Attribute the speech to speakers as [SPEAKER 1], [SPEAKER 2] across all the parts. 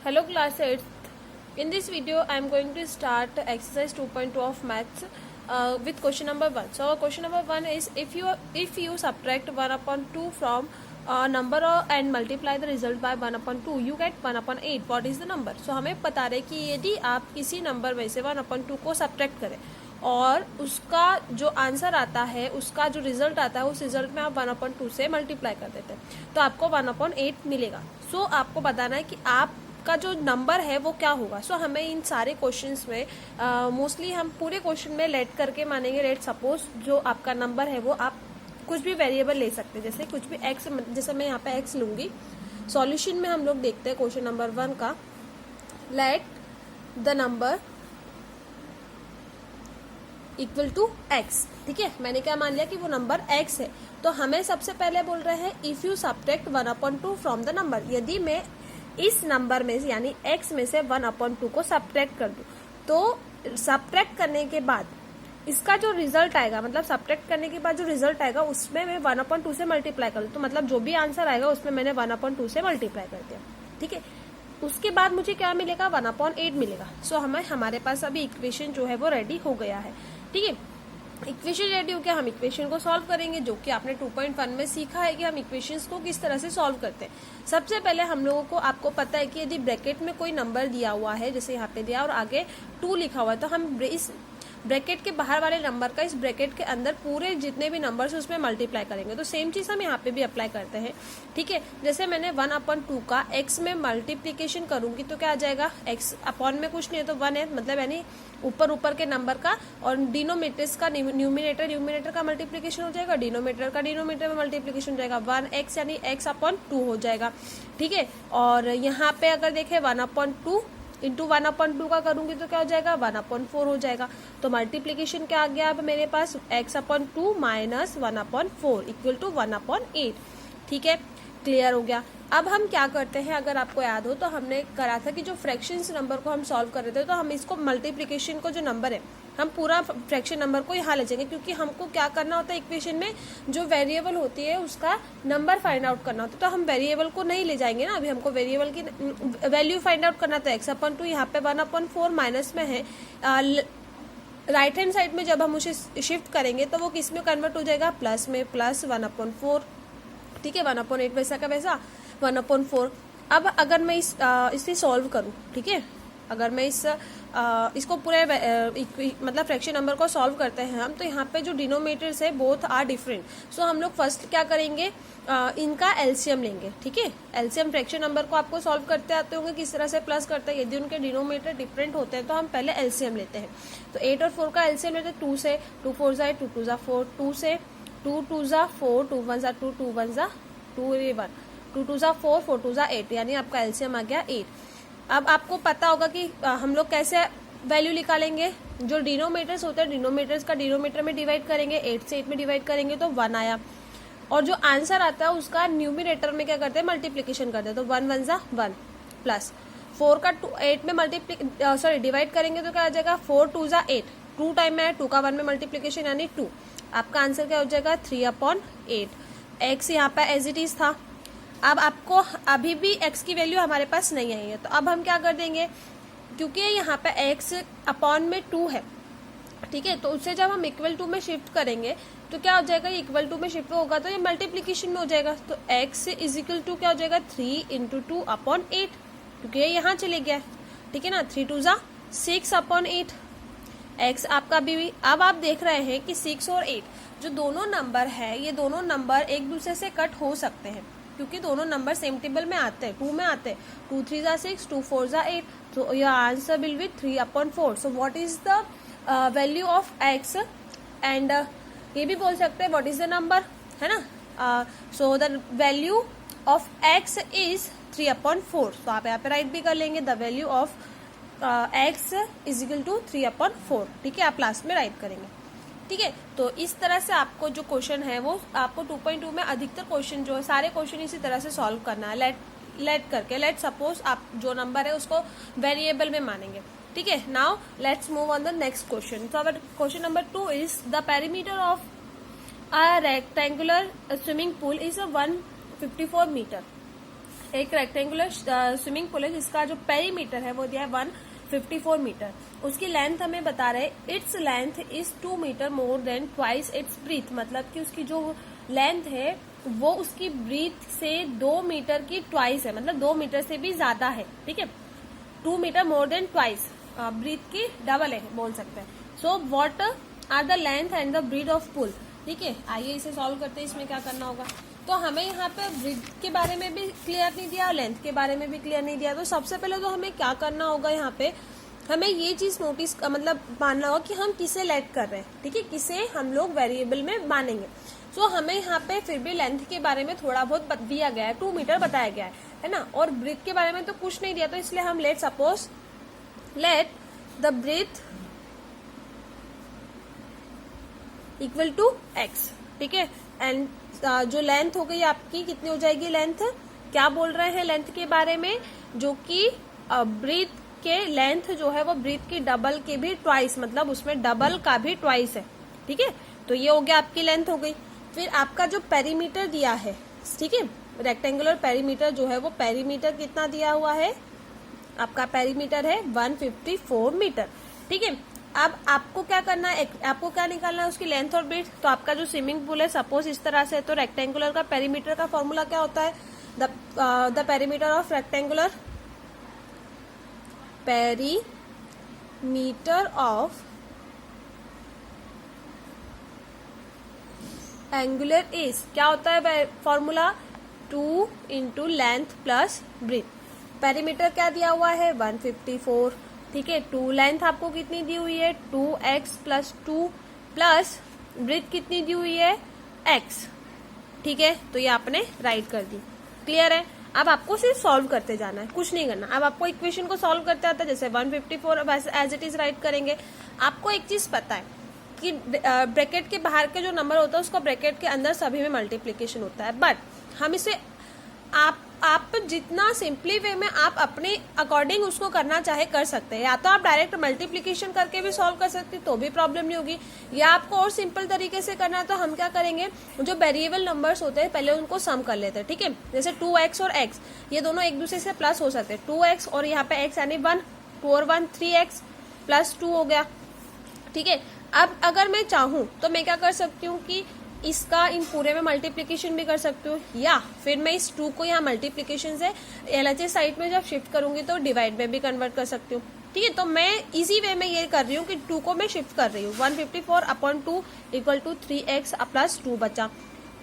[SPEAKER 1] Hello class 8th. In this video I am going to start exercise 2.2 of maths with question number 1. So our question number 1 is if you subtract 1 upon 2 from number and multiply the result by 1 upon 2 you get 1 upon 8. What is the number? So हमें बता रहे कि यदि आप किसी number में से 1 upon 2 को subtract करें और उसका जो आंसर आता है उसका जो रिजल्ट आता है उस रिजल्ट में आप 1 अपॉन 2 से मल्टीप्लाई कर देते हैं तो आपको 1 अपॉन 8 मिलेगा. सो आपको बताना है कि आपका जो नंबर है वो क्या होगा. सो हमें इन सारे क्वेश्चंस में मोस्टली हम पूरे क्वेश्चन में लेट करके मानेंगे. लेट सपोज जो आपका नंबर है वो आप कुछ भी वेरिएबल ले सकते हैं, जैसे कुछ भी एक्स, जैसे मैं यहाँ पे एक्स लूंगी. सॉल्यूशन में हम लोग देखते हैं क्वेश्चन नंबर 1 का. Let the number equal to x. ठीक है, मैंने क्या मान लिया कि वो नंबर एक्स है. तो हमें सबसे पहले बोल रहे हैं if you subtract 1 upon 2 from the number. यदि मैं इस नंबर में से यानी एक्स में से 1 अपॉन 2 को सब्ट्रैक्ट कर दूं तो सब्ट्रैक्ट करने के बाद इसका जो रिजल्ट आएगा, मतलब सब्ट्रैक्ट करने के बाद जो रिजल्ट आएगा उसमें मैं 1 अपॉन 2 से मल्टीप्लाई कर दूं. तो मतलब जो भी आंसर आएगा उसमें मैंने 1 अपॉन 2 से मल्टीप्लाई कर दिया. ठीक है, उसके बाद मुझे क्या मिलेगा, 1 अपॉन 8 मिलेगा. सो हमारे पास अभी इक्वेशन जो है वो रेडी हो गया है. ठीक है, इक्वेशन रेडी हो गया. हम इक्वेशन को सॉल्व करेंगे, जो कि आपने 2.1 में सीखा है कि हम इक्वेशंस को किस तरह से सॉल्व करते हैं. सबसे पहले हम लोगों को, आपको पता है कि यदि ब्रैकेट में कोई नंबर दिया हुआ है, जैसे यहाँ पे दिया और आगे 2 लिखा हुआ है, तो हम इस ब्रैकेट के बाहर वाले नंबर का इस ब्रैकेट के अंदर पूरे जितने भी नंबर्स है उसमें मल्टीप्लाई करेंगे. तो सेम चीज हम यहाँ पे भी अप्लाई करते हैं. ठीक है, जैसे मैंने 1 अपॉन 2 का एक्स में मल्टीप्लीकेशन करूंगी तो क्या आ जाएगा, एक्स अपॉन में कुछ नहीं है तो 1 है, मतलब यानी ऊपर के नंबर का, और डिनोमिनेटर्स का न्यूमिनेटर का मल्टीप्लीकेशन हो जाएगा, डिनोमिनेटर का डिनोमिनेटर में मल्टीप्लीकेशन हो जाएगा. 1x यानी x अपॉन 2 हो जाएगा. ठीक है, और यहाँ पे अगर देखें 1 अपॉन 2 इंटू 1 अपॉन 2 का करूंगी तो क्या हो जाएगा, 1 अपॉन 4 हो जाएगा. तो मल्टीप्लीकेशन क्या आ गया अब मेरे पास, x upon 2 minus 1 upon 4 equal to 1 upon 8. ठीक है, क्लियर हो गया. अब हम क्या करते हैं, अगर आपको याद हो तो हमने करा था कि जो फ्रैक्शंस नंबर को हम सॉल्व कर रहे थे तो हम इसको मल्टीप्लिकेशन को जो नंबर है हम पूरा फ्रैक्शन नंबर को यहाँ ले जाएंगे, क्योंकि हमको क्या करना होता है इक्वेशन में जो वेरिएबल होती है उसका नंबर फाइंड आउट करना होता है. तो हम वेरिएबल को नहीं ले जाएंगे ना, अभी हमको वेरिएबल की वैल्यू फाइंड आउट करना था. एक्स अपॉन 2 यहाँ पे 1 अपॉन 4 माइनस में है, राइट हैंड साइड में जब हम उसे शिफ्ट करेंगे तो वो किस में कन्वर्ट हो जाएगा, प्लस में, प्लस 1 अपॉन 4. ठीक है, 1 अपॉन 8 वैसा का वैसा 1 अपॉन 4. अब अगर मैं इसे सॉल्व करूं, ठीक है, अगर मैं इसको पूरे मतलब फ्रैक्शन नंबर को सॉल्व करते हैं हम, तो यहाँ पे जो डिनोमिनेटर्स है बोथ आर डिफरेंट. सो हम लोग फर्स्ट क्या करेंगे, इनका एलसीएम लेंगे. ठीक है, एलसीएम फ्रैक्शन नंबर को आपको सॉल्व करते आते होंगे किस तरह से प्लस करते हैं. यदि उनके डिनोमिनेटर डिफरेंट होते हैं तो हम पहले एलसीएम लेते हैं. तो 8 और 4 का एलसीएम लेते हैं. 2 से 2 4 8, 2 2 4, 2 से 2 2 4, 2 1 2, 2 1 2 1, 2 2 4, 4 2 8, यानी आपका एलसीएम आ गया 8. अब आपको पता होगा कि हम लोग कैसे वैल्यू निकालेंगे. जो डिनोमिनेटर्स होते हैं डिनोमिनेटर्स का डिनोमिनेटर में डिवाइड करेंगे, 8 से 8 में डिवाइड करेंगे तो 1 आया, और जो आंसर आता है उसका न्यूमिनेटर में क्या करते हैं, मल्टीप्लीकेशन करते हैं. तो 1 1 1 प्लस 4 का 8 में डिवाइड करेंगे तो क्या आ जाएगा, 4 2 8, 2 टाइम में 2 का 1 में मल्टीप्लीकेशन यानी 2. आपका आंसर क्या हो जाएगा, 3 अपॉन 8. एक्स यहाँ पे एज इट इज था. अब आपको अभी भी x की वैल्यू हमारे पास नहीं आई है, तो अब हम क्या कर देंगे, क्योंकि यहाँ पे x अपॉन में 2 है. ठीक है, तो उससे जब हम इक्वल टू में शिफ्ट करेंगे तो क्या हो जाएगा, इक्वल टू में शिफ्ट होगा तो ये मल्टीप्लीकेशन में हो जाएगा. तो x इज इक्वल टू क्या हो जाएगा, 3 इंटू 2 अपॉन 8, क्योंकि ये यहाँ चले गया. ठीक है ना, 3 2 6 अपॉन 8. x आपका भी अब आप देख रहे हैं कि 6 और 8 जो दोनों नंबर है, ये दोनों नंबर एक दूसरे से कट हो सकते हैं, क्योंकि दोनों नंबर सेम टेबल में आते हैं, 2 में आते हैं. 2 3 6, 2 4 8, तो your answer will be 3 upon 4. So what is the value of x, and ये भी बोल सकते हैं व्हाट इज द नंबर, है ना. So the value of x is 3 upon 4. तो आप यहाँ पे राइट भी कर लेंगे, the value of x is equal to 3 upon 4. ठीक है, आप लास्ट में राइट करेंगे. ठीक है, तो इस तरह से आपको जो क्वेश्चन है वो आपको 2.2 में अधिकतर क्वेश्चन जो है सारे क्वेश्चन इसी तरह से सॉल्व करना है. लेट करके, लेट सपोज आप जो नंबर है उसको वेरिएबल में मानेंगे. ठीक है, now let's move on the next question. So our question number 2 is the perimeter of a rectangular swimming pool is 154 meter. एक रेक्टेंगुलर स्विमिंग पूल है जिसका जो पेरीमीटर है वो दिया है 154 मीटर। उसकी लेंथ हमें बता रहे it's length is 2 meter more than twice its breadth, मतलब कि उसकी जो लेंथ है वो उसकी ब्रीथ से 2 मीटर की ट्वाइस है, मतलब 2 मीटर से भी ज्यादा है। ठीक है, 2 meter more than twice, breadth की डबल है बोल सकते हैं। So what are the length and the breadth of pool. ठीक है, आइए इसे सॉल्व करते हैं। इसमें क्या करना होगा, तो हमें यहाँ पे ब्रीथ के बारे में भी क्लियर नहीं दिया और लेंथ के बारे में भी क्लियर नहीं दिया। तो सबसे पहले तो हमें क्या करना होगा, यहाँ पे हमें ये चीज नोटिस मतलब मानना होगा कि हम किसे लेट कर रहे हैं। ठीक है, किसे हम लोग वेरिएबल में मानेंगे। सो हमें यहाँ पे फिर भी लेंथ के बारे में थोड़ा बहुत दिया गया है, 2 मीटर बताया गया है ना, और ब्रीथ के बारे में तो कुछ नहीं दिया। तो इसलिए हम let suppose let the breadth equal to x। ठीक है, एंड जो लेंथ हो गई आपकी कितनी हो जाएगी, लेंथ क्या बोल रहे हैं लेंथ के बारे में, जो कि ब्रीथ के लेंथ जो है वो ब्रीथ की डबल के भी ट्वाइस, मतलब उसमें डबल का भी ट्वाइस है। ठीक है, तो ये हो गया आपकी लेंथ हो गई। फिर आपका जो पेरीमीटर दिया है, ठीक है, रेक्टेंगुलर पेरीमीटर जो है वो पेरीमीटर कितना दिया हुआ है, आपका पेरीमीटर है 154 मीटर। ठीक है, अब आपको क्या करना है, आपको क्या निकालना है, उसकी लेंथ और ब्रीथ। तो आपका जो स्विमिंग पूल है सपोज इस तरह से, तो रेक्टेंगुलर का पेरीमीटर का फॉर्मूला क्या होता है, the perimeter of rectangular, perimeter of angular is क्या होता है formula, 2 into length plus breadth. Perimeter क्या दिया हुआ है 154। ठीक है, 2 लेंथ आपको कितनी दी हुई है 2x प्लस 2 प्लस ब्रीथ कितनी दी हुई है x। ठीक है, तो ये आपने राइट कर दी। क्लियर है, अब आपको सिर्फ सॉल्व करते जाना है, कुछ नहीं करना। अब आपको इक्वेशन को सॉल्व करते आता है, जैसे 154 वैसे एज इट इज राइट करेंगे। आपको एक चीज पता है कि ब्रैकेट के बाहर के जो नंबर होता है उसका ब्रैकेट के अंदर सभी में मल्टीप्लीकेशन होता है, बट हम इसे आप जितना सिंपली वे में आप अपने अकॉर्डिंग उसको करना चाहे कर सकते हैं। या तो आप डायरेक्ट मल्टीप्लीकेशन करके भी सॉल्व कर सकते हैं तो भी प्रॉब्लम नहीं होगी, या आपको और सिंपल तरीके से करना है तो हम क्या करेंगे, जो वेरिएबल नंबर्स होते हैं पहले उनको सम कर लेते हैं। ठीक है, जैसे 2x और x ये दोनों एक दूसरे से प्लस हो सकते हैं, 2x और यहाँ पे x यानी 1, 2 और 1 3x प्लस 2 हो गया। ठीक है, अब अगर मैं चाहूं तो मैं क्या कर सकती हूँ कि इसका इन पूरे में मल्टीप्लीकेशन भी कर सकती हूँ, या फिर मैं इस 2 को यहाँ मल्टीप्लीकेशन से LHS साइड में जब शिफ्ट करूंगी तो डिवाइड में भी कन्वर्ट कर सकती हूँ। ठीक है, तो मैं इजी वे में ये कर रही हूँ कि 2 को मैं शिफ्ट कर रही हूँ। 154/2 इक्वल टू 3x प्लस 2 बचा,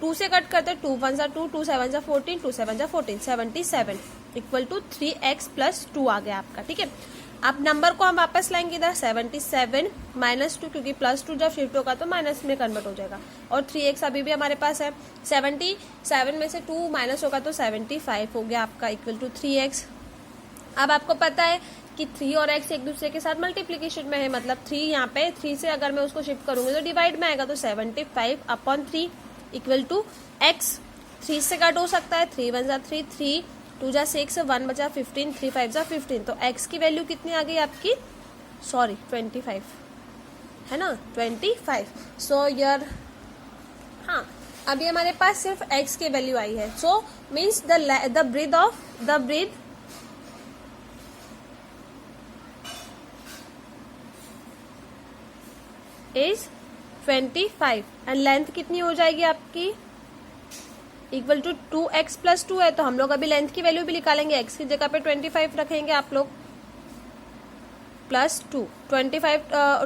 [SPEAKER 1] 2 से कट करते 2 1 जा 2, 2 7 जा 14, 2 7 जा 14, 77 इक्वल टू 3x प्लस 2 आ गया आपका। ठीक है, अब नंबर को हम वापस लाएंगे इधर 77 माइनस 2, क्योंकि प्लस 2 जब शिफ्ट होगा तो माइनस में कन्वर्ट हो जाएगा, और 3x अभी भी हमारे पास है। 77 में से 2 माइनस होगा तो 75 हो गया आपका इक्वल टू 3x। अब आपको पता है कि 3 और x एक दूसरे के साथ मल्टीप्लीकेशन में है, मतलब 3 यहाँ पे 3 से अगर मैं उसको शिफ्ट करूंगी तो डिवाइड में आएगा, तो 75/3 इक्वल टू x। 3 से कट हो सकता है, 3 1 जा 3, 3 2 जा 6, 1 बचा 15, 3 5 जा 15, तो x की वैल्यू कितनी आ गई आपकी, सॉरी 25 है ना, 25। सो यार हाँ, अभी हमारे पास सिर्फ x की वैल्यू आई है। So means the breadth is 25 and length कितनी हो जाएगी आपकी, इक्वल टू 2x प्लस 2 है, तो हम लोग अभी लेंथ की वैल्यू भी निकालेंगे। x की जगह पे 25 रखेंगे आप लोग, प्लस 2, 25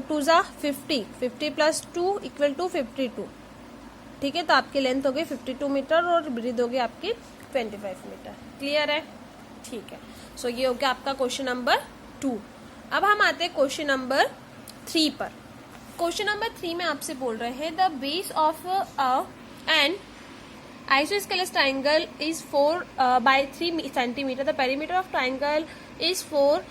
[SPEAKER 1] 2 जा 50, 50 प्लस 2 इक्वल टू 52। ठीक है, तो आपकी लेंथ हो गई 52 मीटर और ब्रीथ हो गई आपकी 25 मीटर। क्लियर है, ठीक है। सो ये हो गया आपका क्वेश्चन नंबर 2। अब हम आते हैं क्वेश्चन नंबर 3 पर। क्वेश्चन नंबर 3 में आपसे बोल रहे हैं the base of an isosceles triangle is 4 by 3 centimeter. The perimeter of triangle is 2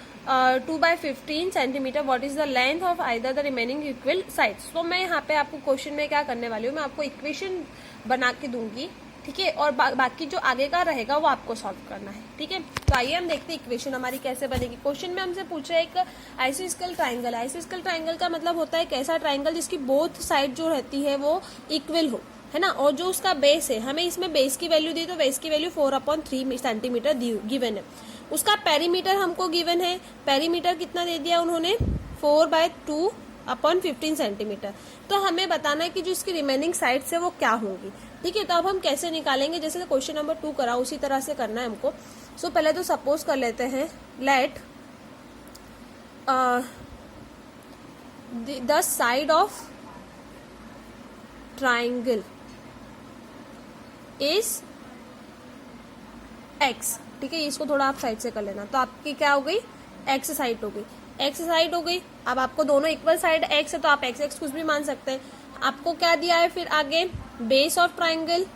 [SPEAKER 1] by 15 centimeter. What is the length of either the remaining equal sides? तो मैं यहाँ पे आपको क्वेश्चन में क्या करने वाली हूँ, मैं आपको इक्वेशन बना के दूंगी। ठीक है, और बाकी जो आगे का रहेगा वो आपको सॉल्व करना है। ठीक है, तो आइए हम देखते हैं इक्वेशन हमारी कैसे बनेगी। क्वेश्चन में हमसे पूछा है एक आइसोस्केल ट्राइंगल। आइसोस्केल ट्राइंगल का मतलब होता है एक ऐसा ट्राइंगल जिसकी बोथ साइड जो रहती है वो इक्वल हो। है ना। और जो उसका बेस है, हमें इसमें बेस की वैल्यू दी, तो बेस की वैल्यू 4/3 सेंटीमीटर गिवन है। उसका पेरीमीटर हमको गिवन है, पेरीमीटर कितना दे दिया उन्होंने, 4/2/15 सेंटीमीटर। तो हमें बताना है कि जो इसकी रिमेनिंग साइड्स है वो क्या होंगी। ठीक है, तो अब हम कैसे निकालेंगे, जैसे क्वेश्चन नंबर 2 करा उसी तरह से करना है हमको। सो पहले तो सपोज कर लेते हैं, let the side of triangle is x। ठीक है, इसको थोड़ा आप साइड से कर लेना। तो आपकी क्या हो गई, x साइड हो गई, x साइड हो गई। अब आपको दोनों इक्वल साइड x है तो आप x कुछ भी मान सकते हैं। आपको क्या दिया है फिर आगे, base of triangle,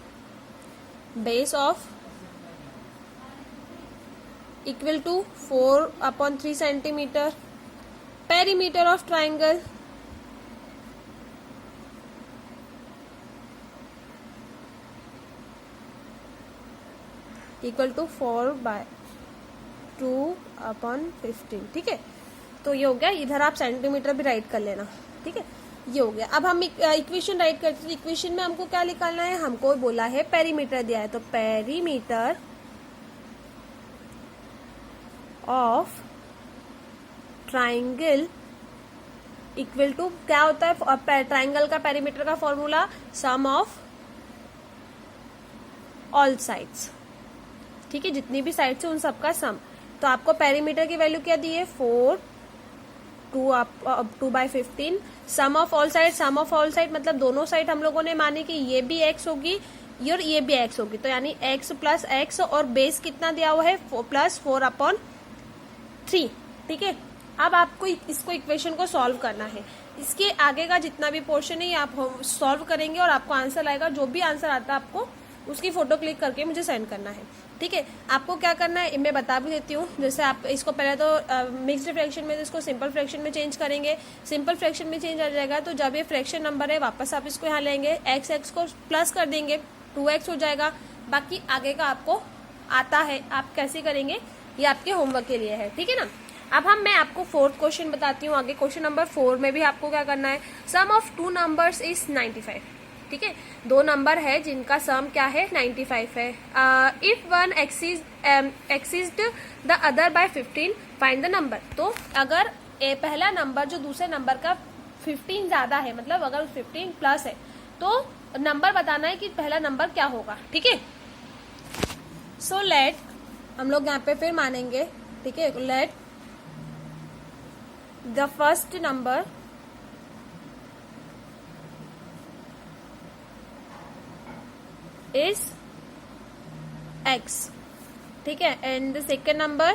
[SPEAKER 1] base of equal to 4/3 centimeter, perimeter of triangle equal to 4/2/15। ठीक है, तो ये हो गया। इधर आप सेंटीमीटर भी राइट कर लेना। ठीक है, ये हो गया। अब हम इक्वेशन राइट करते हैं। इक्वेशन में हमको क्या निकालना है, हमको बोला है पेरीमीटर दिया है, तो perimeter of triangle equal to क्या होता है, ट्राइंगल का पेरीमीटर का formula sum of all sides. ठीक है, जितनी भी साइड्स है उन सबका सम। तो आपको पेरीमीटर की वैल्यू क्या दी है, 4/2/15। Sum of all side, sum of all side मतलब दोनों साइड हम लोगों ने मानी कि ये भी x होगी और ये भी x होगी, तो यानी x प्लस x, और बेस कितना दिया हुआ है, +4/3। ठीक है, अब आपको इसको इक्वेशन को सॉल्व करना है। इसके आगे का जितना भी पोर्शन है ये आप सॉल्व करेंगे और आपको आंसर आएगा। जो भी आंसर आता है आपको उसकी फोटो क्लिक करके मुझे सेंड करना है। ठीक है, आपको क्या करना है मैं बता भी देती हूँ। जैसे आप इसको पहले तो मिक्स्ड फ्रैक्शन में इसको सिंपल फ्रैक्शन में चेंज करेंगे, सिंपल फ्रैक्शन में चेंज आ जाएगा। तो जब ये फ्रैक्शन नंबर है वापस आप इसको यहाँ लेंगे, x को प्लस कर देंगे, 2x हो जाएगा। बाकी आगे का आपको आता है, आप कैसे करेंगे ये आपके होमवर्क के लिए है। ठीक है ना। अब मैं आपको 4th क्वेश्चन बताती हूँ आगे। क्वेश्चन नंबर 4 में भी आपको क्या करना है, सम ऑफ 2 नंबर्स इज 95। ठीक है, 2 नंबर है जिनका सम क्या है, 95 है। If one exceed the other by 15 find the number. तो अगर पहला नंबर जो दूसरे नंबर का 15 ज्यादा है, मतलब अगर 15 प्लस है, तो नंबर बताना है कि पहला नंबर क्या होगा। ठीक है, सो लेट हम लोग यहाँ पे फिर मानेंगे। ठीक है, let the first number is x। ठीक है, एंड सेकेंड नंबर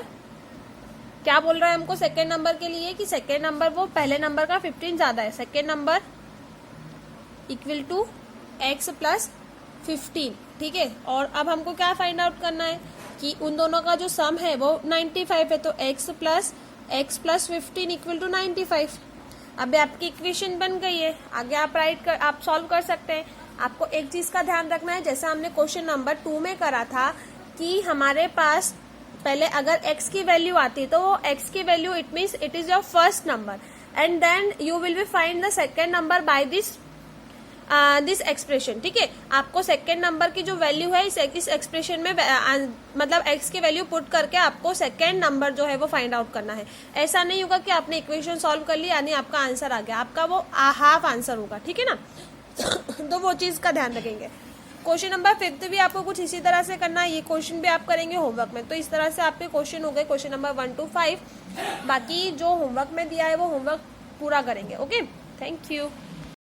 [SPEAKER 1] क्या बोल रहा है हमको, सेकेंड नंबर के लिए कि सेकेंड नंबर वो पहले नंबर का 15 ज्यादा है, second number equal to x plus 15। ठीक है, और अब हमको क्या फाइंड आउट करना है कि उन दोनों का जो सम है वो 95 है, तो x प्लस 15 इक्वल टू 95। अब आपकी इक्वेशन बन गई है। आगे आप सॉल्व कर सकते हैं। आपको एक चीज का ध्यान रखना है, जैसा हमने क्वेश्चन नंबर 2 में करा था कि हमारे पास पहले अगर x की वैल्यू आती तो वो x की value it means it is your first number, and then you will be find the second number by this expression. ठीक है, आपको सेकेंड नंबर की जो वैल्यू है इस एक्सप्रेशन में मतलब x की वैल्यू पुट करके आपको सेकेंड नंबर जो है वो फाइंड आउट करना है। ऐसा नहीं होगा कि आपने इक्वेशन सॉल्व कर ली यानी आपका आंसर आ गया, आपका वो हाफ आंसर होगा। ठीक है ना। तो वो चीज का ध्यान रखेंगे। क्वेश्चन नंबर 5 भी आपको कुछ इसी तरह से करना है। ये क्वेश्चन भी आप करेंगे होमवर्क में। तो इस तरह से आपके क्वेश्चन हो गए क्वेश्चन नंबर 1 to 5। बाकी जो होमवर्क में दिया है वो होमवर्क पूरा करेंगे। Okay, thank you.